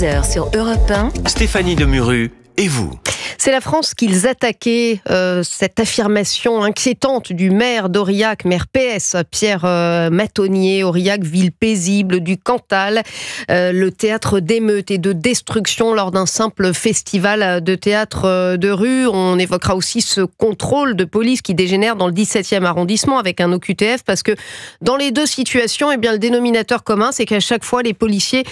13h sur Europe 1. Stéphanie Demuru et vous. C'est la France qu'ils attaquaient, cette affirmation inquiétante du maire d'Aurillac, maire PS, Pierre Matonnier. Aurillac, ville paisible du Cantal, le théâtre d'émeutes et de destruction lors d'un simple festival de théâtre de rue. On évoquera aussi ce contrôle de police qui dégénère dans le 17e arrondissement avec un OQTF, parce que dans les deux situations, le dénominateur commun, c'est qu'à chaque fois, les policiers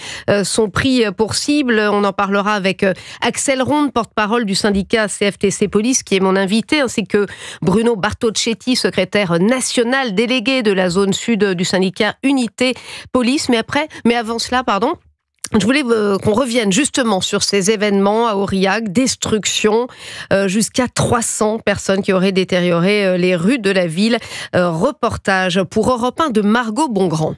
sont pris pour cible. On en parlera avec Axel Ronde, porte-parole du syndicat CFTC Police, qui est mon invité, ainsi que Bruno Bartocchetti, secrétaire national délégué de la zone sud du syndicat Unité Police. Mais avant cela, je voulais qu'on revienne justement sur ces événements à Aurillac, destruction, jusqu'à 300 personnes qui auraient détérioré les rues de la ville. Reportage pour Europe 1 de Margot Bongrand.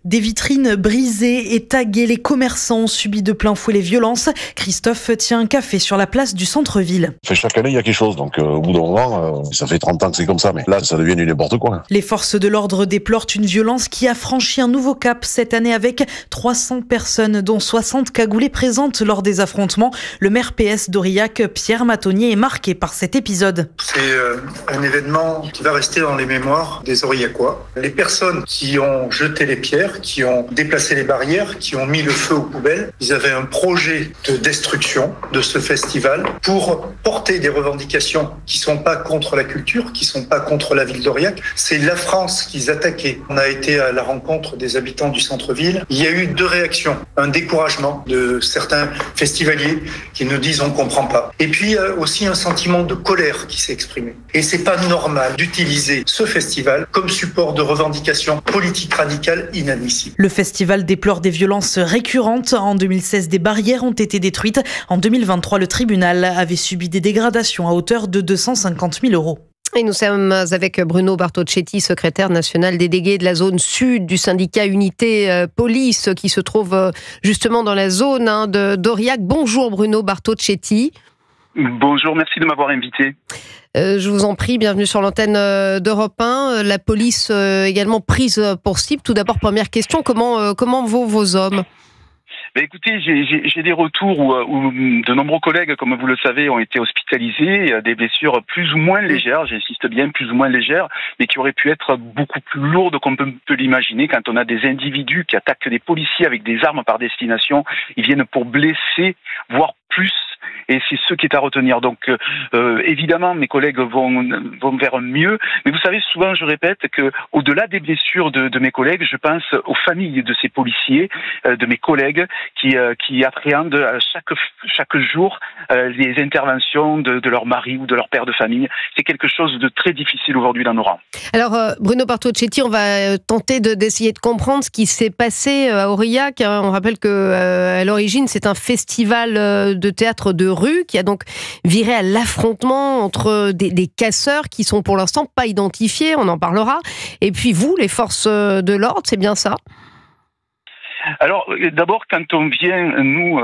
Des vitrines brisées et taguées, les commerçants ont subi de plein fouet les violences. Christophe tient un café sur la place du centre-ville. Chaque année, il y a quelque chose, donc au bout d'un moment, ça fait 30 ans que c'est comme ça, mais là, ça devient du n'importe quoi. Les forces de l'ordre déplorent une violence qui a franchi un nouveau cap cette année avec 300 personnes, dont 60 cagoulées présentes lors des affrontements. Le maire PS d'Aurillac, Pierre Matonnier, est marqué par cet épisode. C'est un événement qui va rester dans les mémoires des Aurillacois. Les personnes qui ont jeté les pierres, qui ont déplacé les barrières, qui ont mis le feu aux poubelles. Ils avaient un projet de destruction de ce festival pour porter des revendications qui sont pas contre la culture, qui sont pas contre la ville d'Aurillac. C'est la France qu'ils attaquaient. On a été à la rencontre des habitants du centre-ville. Il y a eu deux réactions. Un découragement de certains festivaliers qui nous disent on comprend pas. Et puis aussi un sentiment de colère qui s'est exprimé. Et c'est pas normal d'utiliser ce festival comme support de revendications politiques radicales inadmissibles. Le festival déplore des violences récurrentes. En 2016, des barrières ont été détruites. En 2023, le tribunal avait subi des dégradations à hauteur de 250 000 euros. Et nous sommes avec Bruno Bartocchetti, secrétaire national délégué de la zone sud du syndicat Unité Police, qui se trouve justement dans la zone d'Aurillac. Bonjour Bruno Bartocchetti. Bonjour, merci de m'avoir invité. Je vous en prie, bienvenue sur l'antenne d'Europe 1. La police également prise pour cible. Tout d'abord, première question, comment vont vos hommes ? Écoutez, j'ai des retours où de nombreux collègues, comme vous le savez, ont été hospitalisés, des blessures plus ou moins légères, j'insiste bien, plus ou moins légères, mais qui auraient pu être beaucoup plus lourdes qu'on peut l'imaginer. Quand on a des individus qui attaquent des policiers avec des armes par destination, ils viennent pour blesser, voire plus. Et c'est ce qui est à retenir. Donc, évidemment, mes collègues vont vers mieux. Mais vous savez, souvent, je répète que, au-delà des blessures de mes collègues, je pense aux familles de ces policiers, de mes collègues, qui appréhendent chaque jour les interventions de leur mari ou de leur père de famille. C'est quelque chose de très difficile aujourd'hui dans nos rangs. Alors, Bruno Bartocchetti, on va tenter d'essayer de comprendre ce qui s'est passé à Aurillac. On rappelle que, à l'origine, c'est un festival de théâtre de rue qui a donc viré à l'affrontement entre des casseurs qui sont pour l'instant pas identifiés, on en parlera, et puis vous, les forces de l'ordre, c'est bien ça ? Alors, d'abord, quand on vient, nous,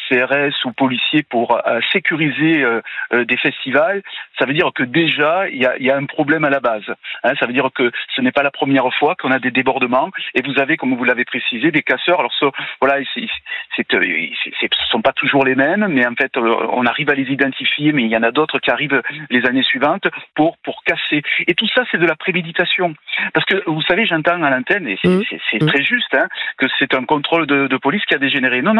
CRS ou policiers, pour sécuriser des festivals, ça veut dire que déjà, il y a un problème à la base. Ça veut dire que ce n'est pas la première fois qu'on a des débordements, et vous avez, comme vous l'avez précisé, des casseurs. Alors, ce sont pas toujours les mêmes, mais en fait, on arrive à les identifier, mais il y en a d'autres qui arrivent les années suivantes pour casser. Et tout ça, c'est de la préméditation. Parce que, vous savez, j'entends à l'antenne, et c'est très juste, que c'est un contrôle de police qui a dégénéré. Non.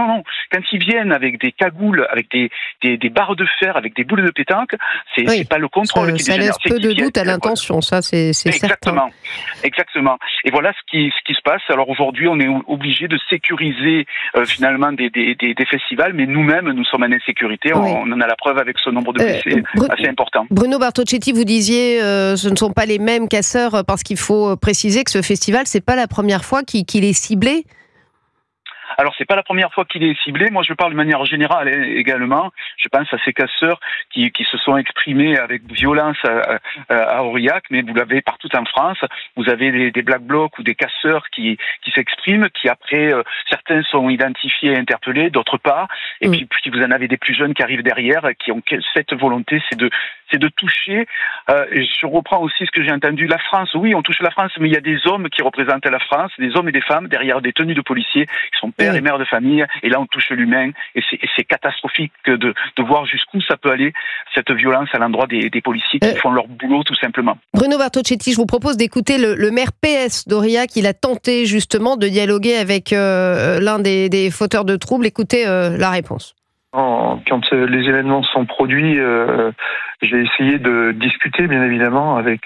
Quand ils viennent avec des cagoules, avec des barres de fer, avec des boules de pétanque, c'est pas le contrôle qui dégénère. Ça laisse peu de doute à l'intention, ça, c'est certain. Exactement. Et voilà ce qui se passe. Alors aujourd'hui, on est obligé de sécuriser finalement des festivals, mais nous-mêmes, nous sommes en insécurité. Oui. On en a la preuve avec ce nombre de blessés assez important. Bruno Bartocchetti, vous disiez ce ne sont pas les mêmes casseurs, parce qu'il faut préciser que ce festival, c'est pas la première fois qu'il est ciblé. Alors, c'est pas la première fois qu'il est ciblé. Moi, je parle de manière générale également. Je pense à ces casseurs qui se sont exprimés avec violence à Aurillac, mais vous l'avez partout en France. Vous avez des black blocs ou des casseurs qui s'expriment, qui après, certains sont identifiés et interpellés, d'autres pas. Et puis vous en avez des plus jeunes qui arrivent derrière, qui ont cette volonté, c'est de toucher. Je reprends aussi ce que j'ai entendu. La France, oui, on touche la France, mais il y a des hommes qui représentent la France, des hommes et des femmes derrière des tenues de policiers qui sont père et mère de famille, et là on touche l'humain, et c'est catastrophique de voir jusqu'où ça peut aller, cette violence à l'endroit des policiers qui font leur boulot tout simplement. Bruno Bartocchetti, je vous propose d'écouter le maire PS d'Aurillac. Il a tenté justement de dialoguer avec l'un des fauteurs de troubles. Écoutez la réponse. Quand les événements sont produits, j'ai essayé de discuter, bien évidemment, avec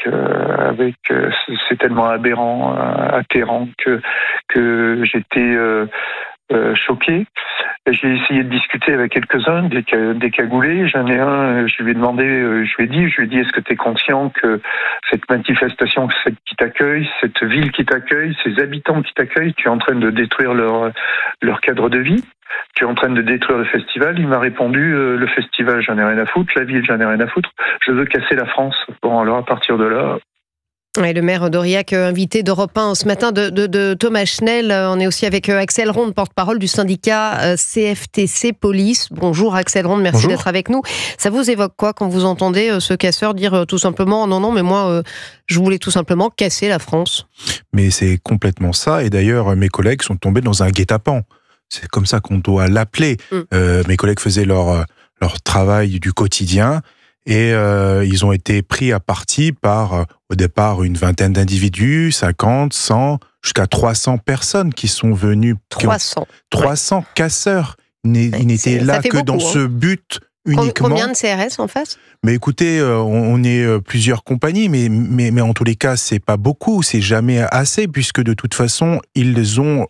c'est tellement aberrant, atterrant que j'étais choqué. J'ai essayé de discuter avec quelques-uns, des cagoulés. J'en ai un, je lui ai demandé, je lui ai dit, est-ce que tu es conscient que cette manifestation qui t'accueille, cette ville qui t'accueille, ces habitants qui t'accueillent, tu es en train de détruire leur cadre de vie? Tu es en train de détruire le festival. Il m'a répondu, le festival, j'en ai rien à foutre, la ville, j'en ai rien à foutre, je veux casser la France. Bon, alors à partir de là... Ouais, le maire d'Aurillac, invité d'Europe 1 ce matin de Thomas Schnell. On est aussi avec Axel Ronde, porte-parole du syndicat CFTC Police. Bonjour Axel Ronde, merci d'être avec nous. Ça vous évoque quoi quand vous entendez ce casseur dire tout simplement « Non, mais moi, je voulais tout simplement casser la France ». Mais c'est complètement ça. Et d'ailleurs, mes collègues sont tombés dans un guet-apens. C'est comme ça qu'on doit l'appeler. Mes collègues faisaient leur travail du quotidien. Et ils ont été pris à partie par, au départ, une vingtaine d'individus, 50, 100, jusqu'à 300 personnes qui sont venues. 300 casseurs. Ils n'étaient là que beaucoup, dans ce but uniquement. Combien de CRS en face ? Mais écoutez, on est plusieurs compagnies, mais en tous les cas, c'est pas beaucoup, c'est jamais assez, puisque de toute façon, ils ont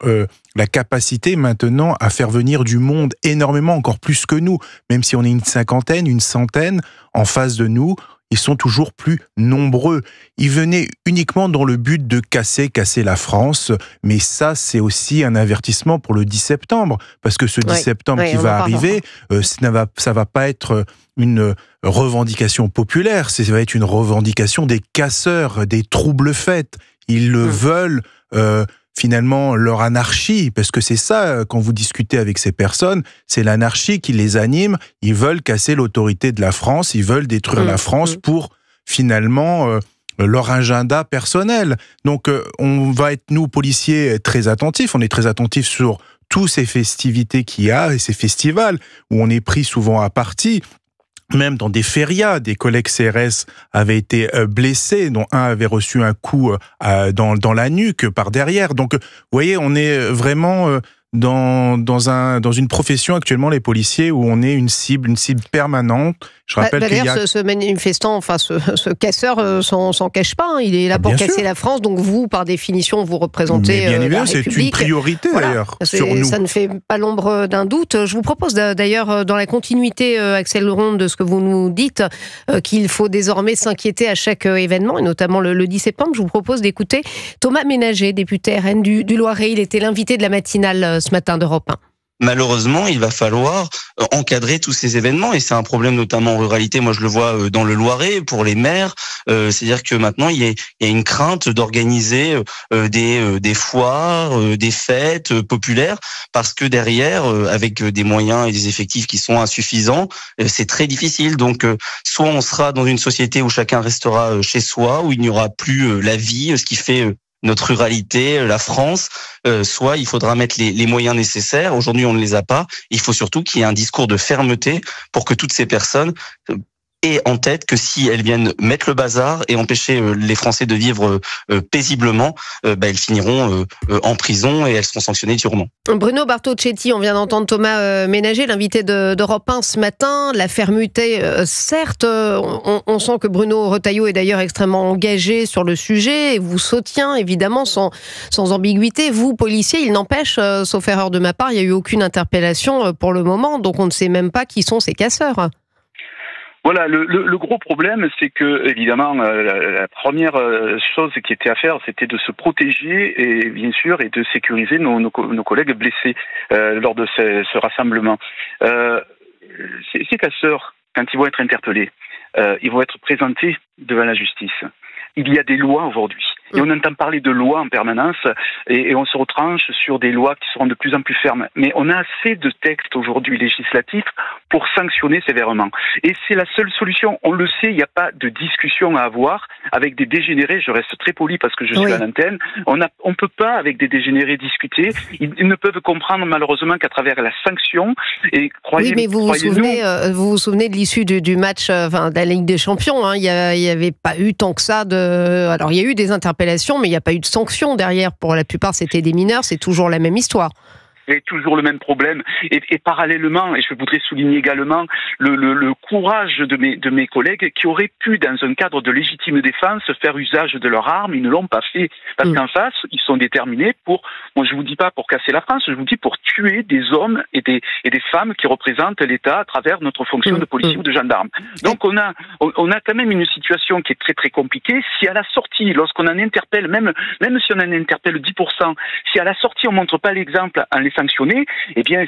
la capacité maintenant à faire venir du monde énormément, encore plus que nous. Même si on est une cinquantaine, une centaine en face de nous, ils sont toujours plus nombreux. Ils venaient uniquement dans le but de casser la France, mais ça, c'est aussi un avertissement pour le 10 septembre, parce que ce 10 septembre qui va arriver, ça va pas être une revendication populaire, ça va être une revendication des casseurs, des troubles-fêtes. Ils le veulent finalement leur anarchie, parce que c'est ça, quand vous discutez avec ces personnes, c'est l'anarchie qui les anime. Ils veulent casser l'autorité de la France, ils veulent détruire la France pour finalement leur agenda personnel. Donc on va être, nous, policiers, très attentifs. On est très attentifs sur toutes ces festivités qu'il y a, et ces festivals où on est pris souvent à partie. Même dans des férias, des collègues CRS avaient été blessés, dont un avait reçu un coup dans la nuque par derrière. Donc, vous voyez, on est vraiment dans une profession actuellement, les policiers, où on est une cible permanente. Je rappelle qu'il y a... ce manifestant, enfin ce casseur, s'en cache pas. Il est là pour casser la France. Donc vous, par définition, vous représentez bien évidemment, la c'est République. une priorité d'ailleurs sur nous. Ça ne fait pas l'ombre d'un doute. Je vous propose d'ailleurs, dans la continuité, Axel Ronde, de ce que vous nous dites, qu'il faut désormais s'inquiéter à chaque événement, et notamment le 10 septembre. Je vous propose d'écouter Thomas Ménager, député RN du Loiret. Il était l'invité de la matinale ce matin d'Europe 1. Malheureusement, il va falloir encadrer tous ces événements, et c'est un problème notamment en ruralité. Moi, je le vois dans le Loiret pour les maires. C'est-à-dire que maintenant, il y a une crainte d'organiser des foires, des fêtes populaires, parce que derrière, avec des moyens et des effectifs qui sont insuffisants, c'est très difficile. Donc, soit on sera dans une société où chacun restera chez soi, où il n'y aura plus la vie, ce qui fait notre ruralité, la France, soit il faudra mettre les moyens nécessaires. Aujourd'hui, on ne les a pas. Il faut surtout qu'il y ait un discours de fermeté pour que toutes ces personnes aient en tête que si elles viennent mettre le bazar et empêcher les Français de vivre paisiblement, elles finiront en prison et elles seront sanctionnées durement. Bruno Bartocchetti, on vient d'entendre Thomas Ménager, l'invité d'Europe 1 ce matin. La fermeté, certes, on sent que Bruno Retailleau est d'ailleurs extrêmement engagé sur le sujet et vous soutient évidemment sans ambiguïté. Vous, policiers, il n'empêche, sauf erreur de ma part, il n'y a eu aucune interpellation pour le moment, donc on ne sait même pas qui sont ces casseurs. Voilà, le gros problème, c'est que, évidemment, la première chose qui était à faire, c'était de se protéger et, bien sûr, et de sécuriser nos collègues blessés lors de ce rassemblement. Ces casseurs, quand ils vont être interpellés, ils vont être présentés devant la justice. il y a des lois aujourd'hui. Et on entend parler de lois en permanence et on se retranche sur des lois qui seront de plus en plus fermes. Mais on a assez de textes aujourd'hui législatifs pour sanctionner sévèrement. Et c'est la seule solution. On le sait, il n'y a pas de discussion à avoir avec des dégénérés. Je reste très poli parce que je suis à l'antenne. On peut pas avec des dégénérés discuter. Ils ne peuvent comprendre malheureusement qu'à travers la sanction. Et oui, mais vous vous souvenez de l'issue du match de la Ligue des Champions. Hein. Il y avait pas eu tant que ça Alors il y a eu des interpellations, mais il n'y a pas eu de sanctions derrière. Pour la plupart, c'était des mineurs. C'est toujours la même histoire. C'est toujours le même problème. Et parallèlement, et je voudrais souligner également le courage de mes collègues qui auraient pu, dans un cadre de légitime défense, faire usage de leurs armes. Ils ne l'ont pas fait. Parce qu'en face, ils sont déterminés moi je vous dis pas pour casser la France, je vous dis pour tuer des hommes et des femmes qui représentent l'État à travers notre fonction de policier ou de gendarme. Donc on a quand même une situation qui est très très compliquée. Si à la sortie, lorsqu'on en interpelle, même si on en interpelle 10%, si à la sortie on montre pas l'exemple en les sanctionner, eh bien,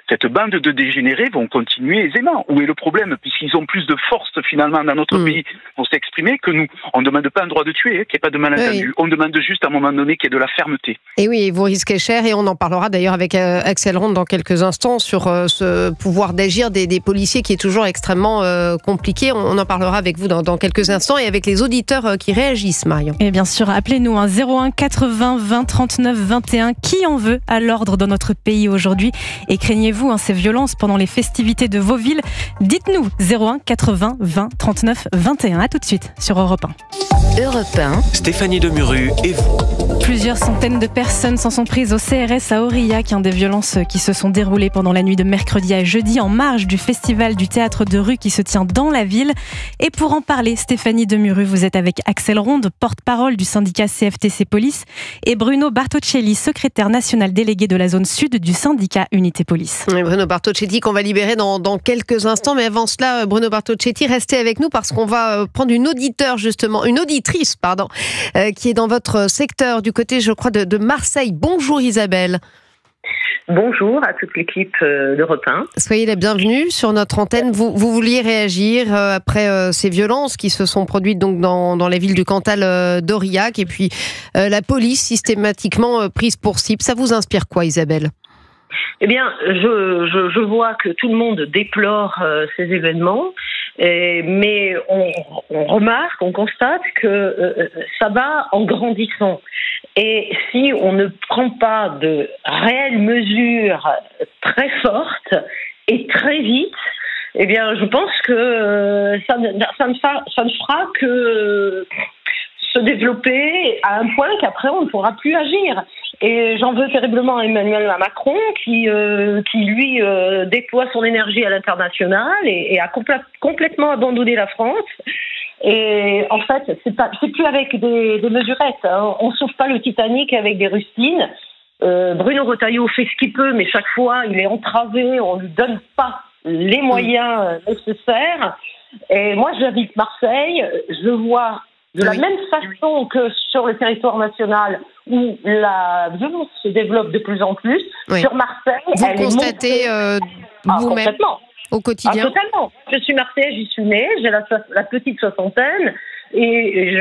cette bande de dégénérés vont continuer aisément. Où est le problème? Puisqu'ils ont plus de force, finalement, dans notre pays pour s'exprimer que nous. On ne demande pas un droit de tuer, qu'il n'y ait pas de malentendu. Oui. On demande juste, à un moment donné, qu'il y ait de la fermeté. Et oui, vous risquez cher, et on en parlera d'ailleurs avec Axel Ronde dans quelques instants, sur ce pouvoir d'agir des policiers qui est toujours extrêmement compliqué. On en parlera avec vous dans quelques instants, et avec les auditeurs qui réagissent, Marion. Et bien sûr, appelez-nous 01 80 20 39 21. Qui en veut à l'ordre dans notre pays aujourd'hui? Et craignez-vous ces violences pendant les festivités de vos villes? Dites-nous 01 80 20 39 21. À tout de suite sur Europe 1. Europe 1. Stéphanie Demuru et vous. Plusieurs centaines de personnes s'en sont prises au CRS à Aurillac. Des violences qui se sont déroulées pendant la nuit de mercredi à jeudi en marge du festival du théâtre de rue qui se tient dans la ville. Et pour en parler, Stéphanie Demuru, vous êtes avec Axel Ronde, porte-parole du syndicat CFTC Police, et Bruno Bartoccelli, secrétaire national délégué de la zone sud du syndicat Unité Police. Et Bruno Bartoccelli qu'on va libérer dans quelques instants, mais avant cela, Bruno Bartoccelli, restez avec nous parce qu'on va prendre une auditrice, qui est dans votre secteur du côté, je crois, de Marseille. Bonjour Isabelle. Bonjour à toute l'équipe d'Europe 1. Soyez la bienvenue sur notre antenne. Vous vouliez réagir après ces violences qui se sont produites donc dans la ville du Cantal d'Aurillac, et puis la police systématiquement prise pour cible. Ça vous inspire quoi, Isabelle ? Eh bien, je vois que tout le monde déplore ces événements, mais on remarque, on constate que ça va en grandissant. Et si on ne prend pas de réelles mesures très fortes et très vite, eh bien, je pense que ça ne fera que se développer à un point qu'après on ne pourra plus agir. Et j'en veux terriblement à Emmanuel Macron qui lui déploie son énergie à l'international et a complètement abandonné la France. Et en fait, c'est plus avec des mesurettes. Hein. On sauve pas le Titanic avec des rustines. Bruno Retailleau fait ce qu'il peut, mais chaque fois il est entravé. On lui donne pas les moyens nécessaires. Et moi, j'habite Marseille. Je vois de la même façon que sur le territoire national où la violence se développe de plus en plus, sur Marseille, vous constatez vous-même complètement. Au quotidien. Totalement. Je suis marseillaise, j'y suis née, j'ai la petite soixantaine, et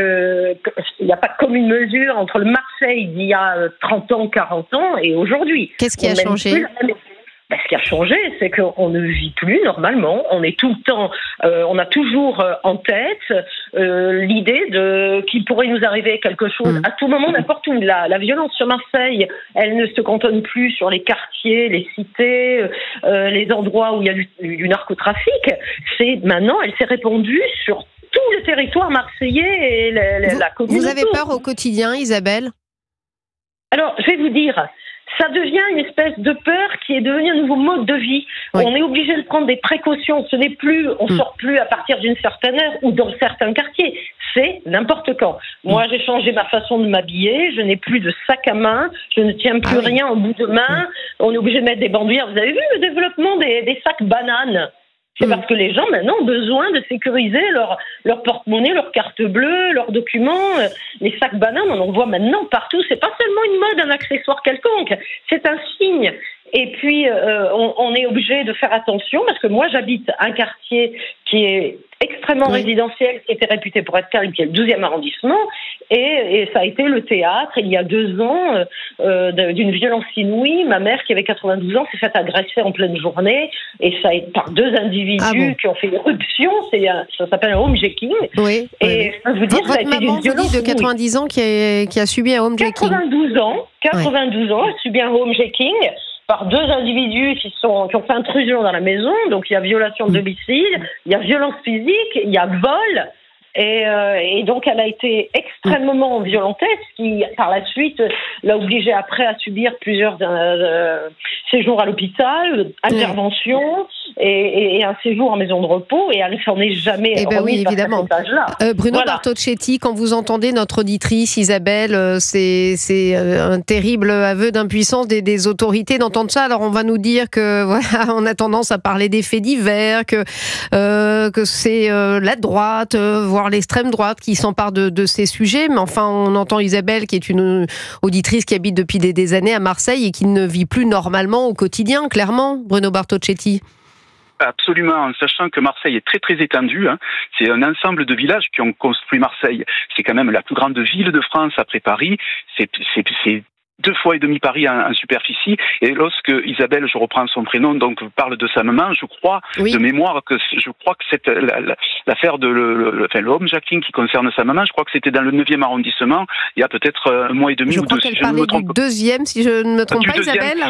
il n'y a pas de commune mesure entre le Marseille d'il y a 30 ans, 40 ans et aujourd'hui. Qu'est-ce qui a changé ? Ce qui a changé, c'est qu'on ne vit plus normalement. On est tout le temps, on a toujours en tête l'idée qu'il pourrait nous arriver quelque chose à tout moment, n'importe où. La violence sur Marseille, elle ne se cantonne plus sur les quartiers, les cités, les endroits où il y a du narcotrafic. Maintenant, elle s'est répandue sur tout le territoire marseillais et la commune. Vous avez peur au quotidien, Isabelle ? Alors, je vais vous dire. Ça devient une espèce de peur qui est devenue un nouveau mode de vie. Oui. On est obligé de prendre des précautions. Ce n'est plus, on sort plus à partir d'une certaine heure ou dans certains quartiers. C'est n'importe quand. Moi, j'ai changé ma façon de m'habiller. Je n'ai plus de sac à main. Je ne tiens plus rien en bout de main. On est obligé de mettre des bandoulières. Vous avez vu le développement des sacs bananes ? C'est parce que les gens, maintenant, ont besoin de sécuriser leur porte-monnaie, leur carte bleue, leurs documents. Les sacs bananes, on en voit maintenant partout. C'est pas seulement une mode, un accessoire quelconque. C'est un signe. Et puis, on est obligé de faire attention parce que moi, j'habite un quartier qui est extrêmement résidentiel, qui était réputé pour être calme, qui est le 12e arrondissement, et ça a été le théâtre, il y a 2 ans, d'une violence inouïe. Ma mère, qui avait 92 ans, s'est faite agresser en pleine journée, et ça a été par 2 individus qui ont fait éruption. Ça s'appelle un homejacking. Oui. Et je peux vous dire, ça a été d'une violence de 90 ans qui a subi un homejacking. 92 ans, a subi un homejacking par 2 individus qui ont fait intrusion dans la maison. Donc il y a violation de domicile, il y a violence physique, il y a vol. Et donc elle a été extrêmement violentée, ce qui par la suite l'a obligée après à subir plusieurs séjours à l'hôpital, interventions et un séjour en maison de repos, et elle ne s'en est jamais remise à cet âge-là. Bruno Bartocchetti, quand vous entendez notre auditrice Isabelle, c'est un terrible aveu d'impuissance des autorités d'entendre ça. Alors on va nous dire que voilà, on a tendance à parler des faits divers, que c'est la droite, voire l'extrême droite qui s'empare de ces sujets, mais enfin on entend Isabelle qui est une auditrice qui habite depuis des années à Marseille et qui ne vit plus normalement au quotidien, clairement, Bruno Bartocchetti. Absolument, en sachant que Marseille est très très étendue. C'est un ensemble de villages qui ont construit Marseille. C'est quand même la plus grande ville de France après Paris. C'est 2,5 fois Paris en superficie. Et lorsque Isabelle, je reprends son prénom, donc parle de sa maman, je crois de mémoire que c'est l'affaire de le homejacking qui concerne sa maman. Je crois que c'était dans le 9e arrondissement. Il y a peut-être un mois et demi ou 2. Je crois qu'elle parlait du 2e, si je ne me trompe pas, Isabelle.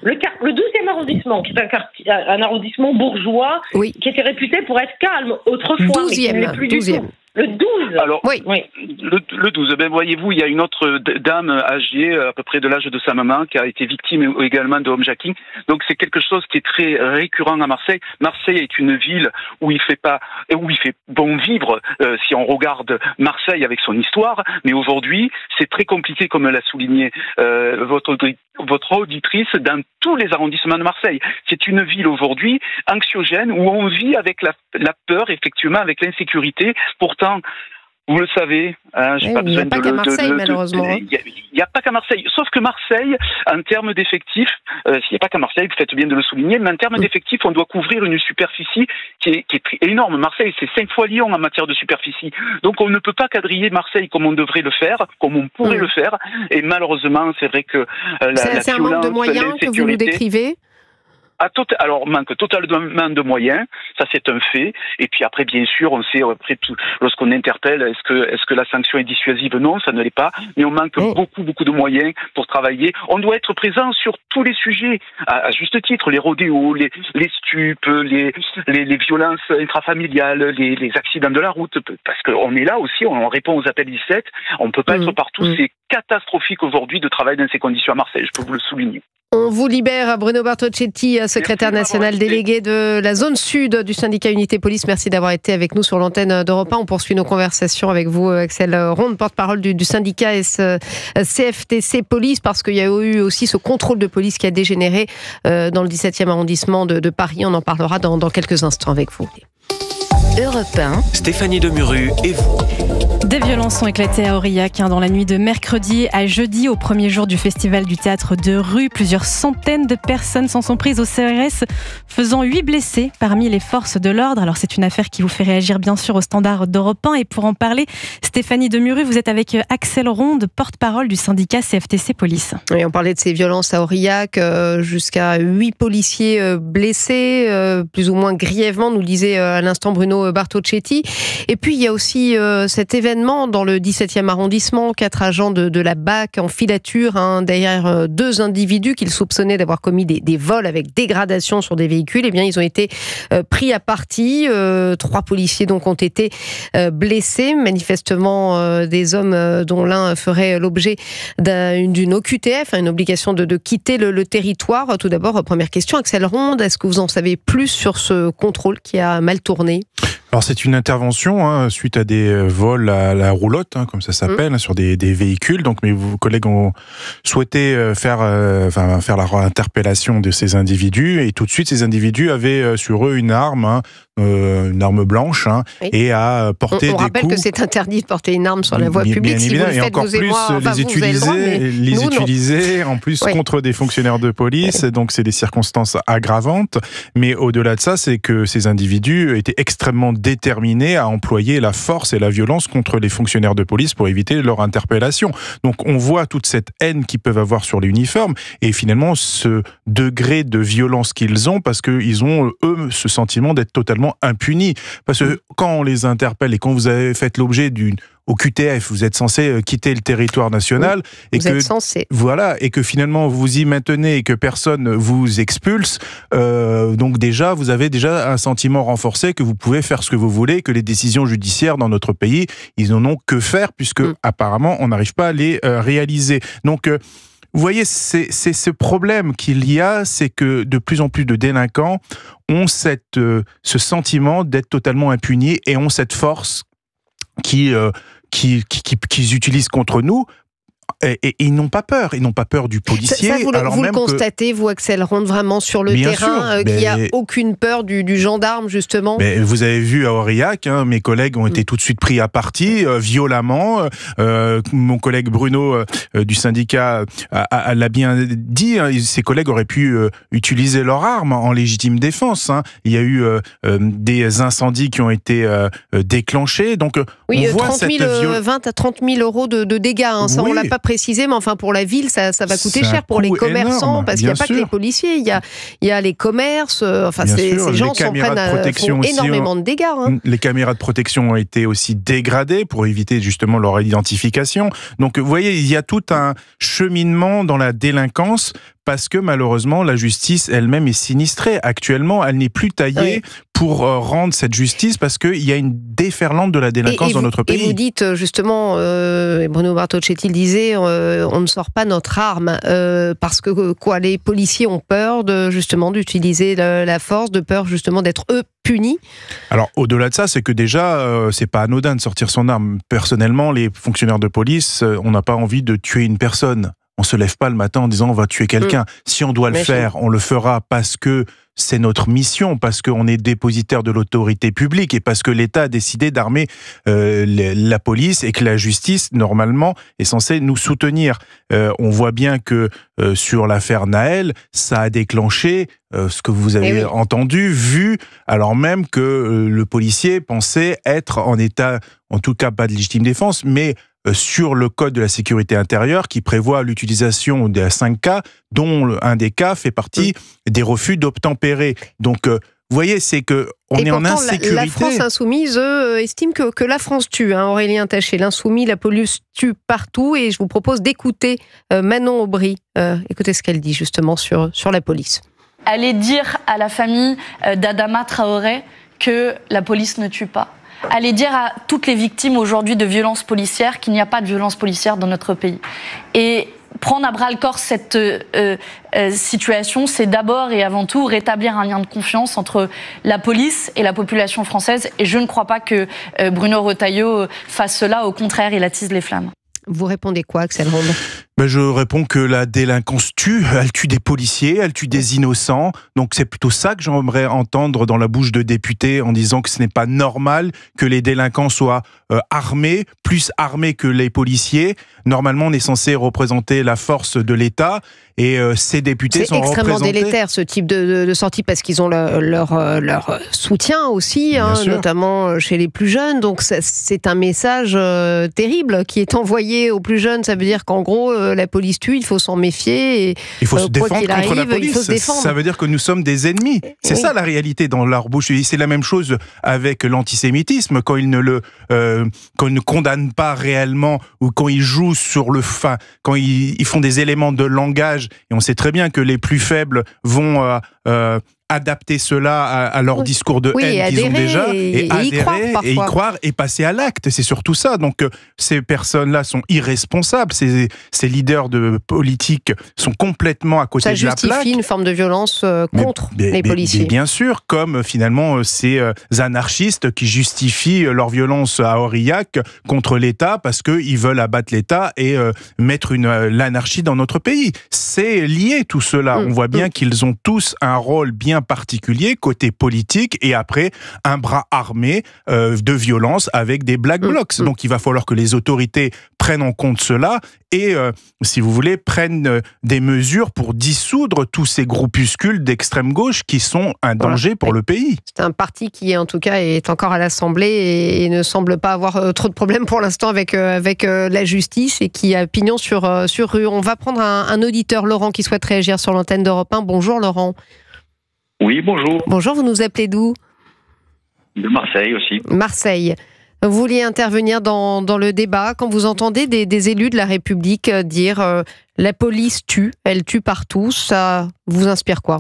Le 12e arrondissement, qui est un arrondissement bourgeois, qui était réputé pour être calme autrefois, mais qui ne l'est plus du tout. Le 12. Alors, le 12. Ben, voyez-vous, il y a une autre dame âgée, à peu près de l'âge de sa maman, qui a été victime également de homejacking. Donc, c'est quelque chose qui est très récurrent à Marseille. Marseille est une ville où il fait bon vivre, si on regarde Marseille avec son histoire. Mais aujourd'hui, c'est très compliqué, comme l'a souligné votre auditrice, dans tous les arrondissements de Marseille. C'est une ville aujourd'hui anxiogène où on vit avec la peur, effectivement, avec l'insécurité. Pourtant, vous le savez, j'ai pas besoin de le... Il n'y a pas qu'à Marseille, malheureusement. Il n'y a pas qu'à Marseille. Sauf que Marseille, en termes d'effectifs, s'il n'y a pas qu'à Marseille, vous faites bien de le souligner, mais en termes d'effectifs, on doit couvrir une superficie qui est énorme. Marseille, c'est 5 fois Lyon en matière de superficie. Donc on ne peut pas quadriller Marseille comme on devrait le faire, comme on pourrait le faire. Et malheureusement, c'est vrai que c'est un manque de moyens que vous nous décrivez. Alors, manque totalement de moyens, ça c'est un fait. Et puis après, bien sûr, on sait, lorsqu'on interpelle, est-ce que la sanction est dissuasive? Non, ça ne l'est pas. Mais on manque beaucoup de moyens pour travailler. On doit être présent sur tous les sujets, à juste titre, les rodéos, les stupes, les violences intrafamiliales, les accidents de la route, parce qu'on est là aussi, on répond aux appels 17. On ne peut pas être partout. C'est catastrophique aujourd'hui de travailler dans ces conditions à Marseille, je peux vous le souligner. On vous libère, Bruno Bartocchetti, secrétaire national délégué de la zone sud du syndicat Unité Police. Merci d'avoir été avec nous sur l'antenne d'Europe 1. On poursuit nos conversations avec vous, Axel Ronde, porte-parole du syndicat CFTC Police, parce qu'il y a eu aussi ce contrôle de police qui a dégénéré dans le 17e arrondissement de Paris. On en parlera dans quelques instants avec vous. Europe 1, Stéphanie Demuru et vous. Des violences ont éclaté à Aurillac dans la nuit de mercredi à jeudi, au premier jour du festival du théâtre de rue. Plusieurs centaines de personnes s'en sont prises au CRS, faisant 8 blessés parmi les forces de l'ordre. Alors c'est une affaire qui vous fait réagir bien sûr au standard d'Europe 1. Et pour en parler, Stéphanie Demuru, vous êtes avec Axel Ronde, porte-parole du syndicat CFTC Police. Oui, on parlait de ces violences à Aurillac, jusqu'à 8 policiers blessés, plus ou moins grièvement, nous le disait à l'instant Bruno Bartocchetti. Et puis il y a aussi cet événement dans le 17e arrondissement, 4 agents de la BAC en filature derrière 2 individus qu'ils soupçonnaient d'avoir commis des vols avec dégradation sur des véhicules. Eh bien, ils ont été pris à partie. 3 policiers donc ont été blessés, manifestement des hommes dont l'un ferait l'objet d'une OQTF, une obligation de quitter le territoire. Tout d'abord, première question, Axel Ronde, est-ce que vous en savez plus sur ce contrôle qui a mal tourné ? Alors c'est une intervention suite à des vols à la roulotte, comme ça s'appelle, sur des véhicules. Donc mes collègues ont souhaité faire la interpellation de ces individus, et tout de suite ces individus avaient sur eux une arme blanche, oui. Et à porter des coups. On rappelle que c'est interdit de porter une arme sur la voie publique. Bien si évidemment, vous le faites, et encore plus utiliser en plus contre des fonctionnaires de police. Oui. Donc c'est des circonstances aggravantes. Mais au-delà de ça, c'est que ces individus étaient extrêmement déterminés à employer la force et la violence contre les fonctionnaires de police pour éviter leur interpellation. Donc on voit toute cette haine qu'ils peuvent avoir sur les uniformes, et finalement ce degré de violence qu'ils ont, parce qu'ils ont, eux, ce sentiment d'être totalement impunis. Parce que quand on les interpelle et quand vous avez fait l'objet au QTF, vous êtes censé quitter le territoire national, et que finalement vous y maintenez et que personne vous expulse. Donc déjà, vous avez déjà un sentiment renforcé que vous pouvez faire ce que vous voulez, que les décisions judiciaires dans notre pays, ils n'en ont que faire, puisque apparemment on n'arrive pas à les réaliser. Donc vous voyez, c'est ce problème qu'il y a, c'est que de plus en plus de délinquants ont ce sentiment d'être totalement impunis et ont cette force qu'ils utilisent contre nous. Et ils n'ont pas peur. Ils n'ont pas peur du policier. Ça, vous le constatez, vous, Axel Ronde, vraiment sur le terrain, qu'il n'y a aucune peur du gendarme, justement. Mais vous avez vu à Aurillac, mes collègues ont été tout de suite pris à partie, violemment. Mon collègue Bruno du syndicat l'a bien dit. Ses collègues auraient pu utiliser leur arme en légitime défense. Il y a eu des incendies qui ont été déclenchés. Donc, oui, on voit 20 à 30 000 euros de dégâts. Ça, on l'a pas précisé, mais enfin pour la ville, ça va coûter cher pour les commerçants, énorme, parce qu'il n'y a pas que les policiers, il y a les commerces, ces gens font énormément de dégâts. Les caméras de protection ont été aussi dégradées pour éviter justement leur identification. Donc vous voyez, il y a tout un cheminement dans la délinquance, parce que malheureusement la justice elle-même est sinistrée. Actuellement, elle n'est plus taillée pour rendre cette justice, parce qu'il y a une déferlante de la délinquance dans notre pays. Et vous dites justement, Bruno Bartocchetti le disait, on ne sort pas notre arme parce que les policiers ont peur justement d'utiliser la force, de peur justement d'être eux punis. Alors au-delà de ça, c'est que déjà c'est pas anodin de sortir son arme. Personnellement, les fonctionnaires de police, on n'a pas envie de tuer une personne. On se lève pas le matin en disant on va tuer quelqu'un. Si on doit le faire, on le fera parce que c'est notre mission, parce qu'on est dépositaire de l'autorité publique et parce que l'État a décidé d'armer la police et que la justice, normalement, est censée nous soutenir. On voit bien que sur l'affaire Nahel, ça a déclenché ce que vous avez entendu, vu, alors même que le policier pensait être en état, en tout cas pas de légitime défense, mais sur le code de la sécurité intérieure qui prévoit l'utilisation des 5 cas, dont un des cas fait partie des refus d'obtempérer. Donc, vous voyez, c'est que on est en insécurité. La France insoumise estime que la France tue. Aurélien Taché, l'insoumis, la police tue partout. Et je vous propose d'écouter Manon Aubry. Écoutez ce qu'elle dit justement sur la police. Aller dire à la famille d'Adama Traoré que la police ne tue pas. Aller dire à toutes les victimes aujourd'hui de violences policières qu'il n'y a pas de violence policière dans notre pays. Et prendre à bras-le-corps cette situation, c'est d'abord et avant tout rétablir un lien de confiance entre la police et la population française. Et je ne crois pas que Bruno Retailleau fasse cela. Au contraire, il attise les flammes. Vous répondez quoi, Axel Ronde ? Je réponds que la délinquance tue, elle tue des policiers, elle tue des innocents. Donc c'est plutôt ça que j'aimerais entendre dans la bouche de députés, en disant que ce n'est pas normal que les délinquants soient armés, plus armés que les policiers. Normalement, on est censé représenter la force de l'État, et ces députés sont représentés... C'est extrêmement délétère, ce type de sortie, parce qu'ils ont leur soutien aussi, notamment chez les plus jeunes. Donc c'est un message terrible qui est envoyé aux plus jeunes. Ça veut dire qu'en gros, la police tue, il faut s'en méfier. Et, il faut se défendre contre la police. Il faut se défendre. Ça veut dire que nous sommes des ennemis. C'est ça la réalité dans leur bouche. Et c'est la même chose avec l'antisémitisme. Quand ils ne condamnent pas réellement, ou quand ils jouent sur le quand ils font des éléments de langage, et on sait très bien que les plus faibles vont adapter cela à leur discours de haine qu'ils ont déjà, et adhérer, et y croire, et passer à l'acte. C'est surtout ça. Donc, ces personnes-là sont irresponsables. Ces leaders de politique sont complètement à côté de la plaque. Ça justifie une forme de violence contre les policiers. Mais bien sûr, comme finalement ces anarchistes qui justifient leur violence à Aurillac contre l'État parce qu'ils veulent abattre l'État et mettre l'anarchie dans notre pays. C'est lié tout cela. On voit bien qu'ils ont tous un rôle bien particulier côté politique et après un bras armé de violence avec des black blocs. Donc il va falloir que les autorités prennent en compte cela et, si vous voulez, prennent des mesures pour dissoudre tous ces groupuscules d'extrême gauche qui sont un danger pour le pays. C'est un parti qui, en tout cas, est encore à l'Assemblée et ne semble pas avoir trop de problèmes pour l'instant avec la justice et qui a pignon sur rue. On va prendre un auditeur, Laurent, qui souhaite réagir sur l'antenne d'Europe 1. Bonjour, Laurent. Oui, bonjour. Bonjour, vous nous appelez d'où ? De Marseille aussi. Marseille. Vous vouliez intervenir dans le débat quand vous entendez des élus de la République dire la police tue, elle tue partout, ça vous inspire quoi ?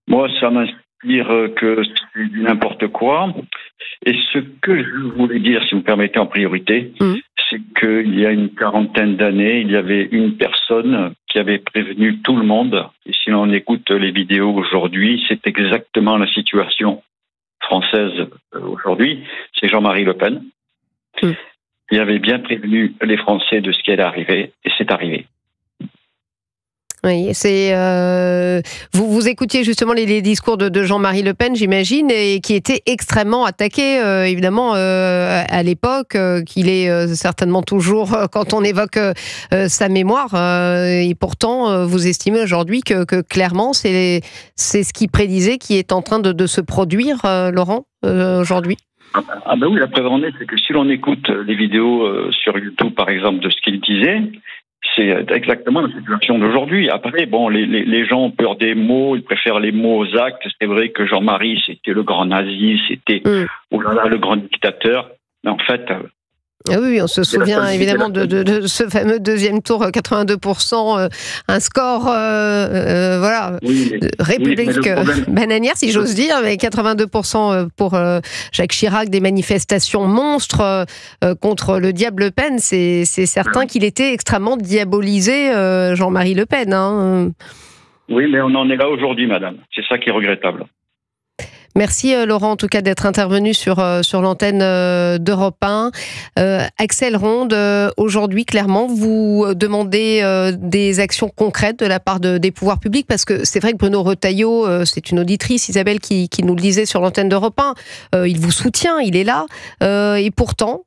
Moi, ça m'inspire que c'est du n'importe quoi. Et ce que je voulais dire, si vous me permettez en priorité, c'est qu'il y a une quarantaine d'années, il y avait une personne qui avait prévenu tout le monde. Et si l'on écoute les vidéos aujourd'hui, c'est exactement la situation française aujourd'hui, c'est Jean-Marie Le Pen. Il avait bien prévenu les Français de ce qui allait arriver, et c'est arrivé. Oui, vous écoutiez justement les discours de Jean-Marie Le Pen, j'imagine, et qui était extrêmement attaqué, évidemment, à l'époque, qu'il est certainement toujours, quand on évoque sa mémoire, et pourtant, vous estimez aujourd'hui que clairement, c'est ce qu'il prédisait qui est en train de se produire, Laurent, aujourd'hui ? Ah ben oui, la preuve en est, c'est que si l'on écoute les vidéos sur YouTube, par exemple, de ce qu'il disait, c'est exactement la situation d'aujourd'hui. Après, bon, les gens ont peur des mots, ils préfèrent les mots aux actes. C'est vrai que Jean-Marie, c'était le grand nazi, c'était le grand dictateur. Mais en fait... Oui, on se souvient évidemment de ce fameux deuxième tour, 82%, un score République bananière, si j'ose dire, mais 82% pour Jacques Chirac, des manifestations monstres contre le diable Le Pen. C'est certain qu'il était extrêmement diabolisé, Jean-Marie Le Pen. Hein. Oui, mais on en est là aujourd'hui, madame. C'est ça qui est regrettable. Merci Laurent, en tout cas, d'être intervenu sur l'antenne d'Europe 1. Axel Ronde, aujourd'hui, clairement, vous demandez des actions concrètes de la part des pouvoirs publics, parce que c'est vrai que Bruno Retailleau, c'est une auditrice, Isabelle, qui nous le disait sur l'antenne d'Europe 1, il vous soutient, il est là, et pourtant...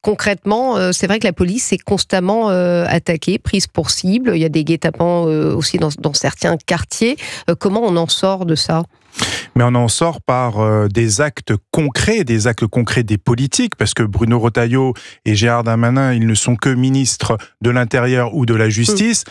Concrètement, c'est vrai que la police est constamment attaquée, prise pour cible. Il y a des guet-apens aussi dans certains quartiers. Comment on en sort de ça ? Mais on en sort par des actes concrets des politiques, parce que Bruno Retailleau et Gérald Darmanin, ils ne sont que ministres de l'Intérieur ou de la Justice.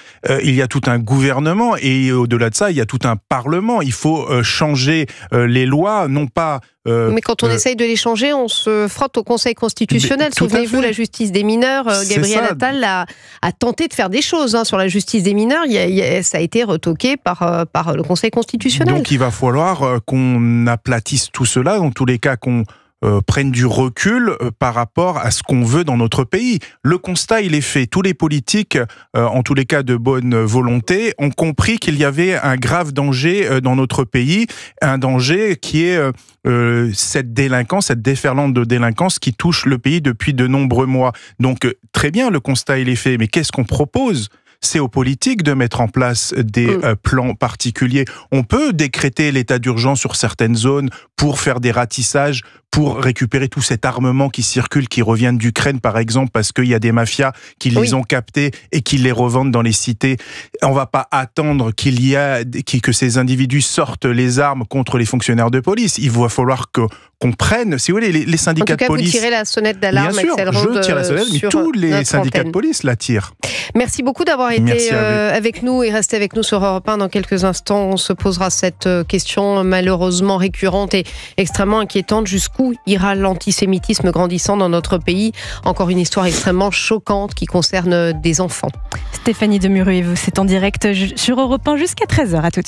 Il y a tout un gouvernement et au-delà de ça, il y a tout un parlement. Il faut changer les lois, non pas... Mais quand on essaye de les changer, on se frotte au Conseil constitutionnel. Souvenez-vous, la justice des mineurs, Gabriel Attal a tenté de faire des choses sur la justice des mineurs. Ça a été retoqué par le Conseil constitutionnel. Donc il va falloir qu'on aplatisse tout cela, dans tous les cas qu'on prennent du recul par rapport à ce qu'on veut dans notre pays. Le constat, il est fait. Tous les politiques, en tous les cas de bonne volonté, ont compris qu'il y avait un grave danger dans notre pays, un danger qui est cette délinquance, cette déferlante de délinquance qui touche le pays depuis de nombreux mois. Donc, très bien, le constat, il est fait. Mais qu'est-ce qu'on propose ? C'est aux politiques de mettre en place des plans particuliers. On peut décréter l'état d'urgence sur certaines zones pour faire des ratissages, pour récupérer tout cet armement qui circule, qui revient d'Ukraine par exemple, parce qu'il y a des mafias qui les ont captés et qui les revendent dans les cités. On va pas attendre que ces individus sortent les armes contre les fonctionnaires de police. Il va falloir qu'on prenne, si vous voulez, les syndicats de police. En tout cas, vous tirez la sonnette d'alarme. Bien sûr, je tire la sonnette, mais tous les syndicats de police la tirent. Merci beaucoup d'avoir été avec nous et restez avec nous sur Europe 1. Dans quelques instants, on se posera cette question malheureusement récurrente et extrêmement inquiétante. Jusqu'où jusqu'où ira l'antisémitisme grandissant dans notre pays. Encore une histoire extrêmement choquante qui concerne des enfants. Stéphanie Demuru, c'est en direct sur Europe 1 jusqu'à 13h. À tout de suite.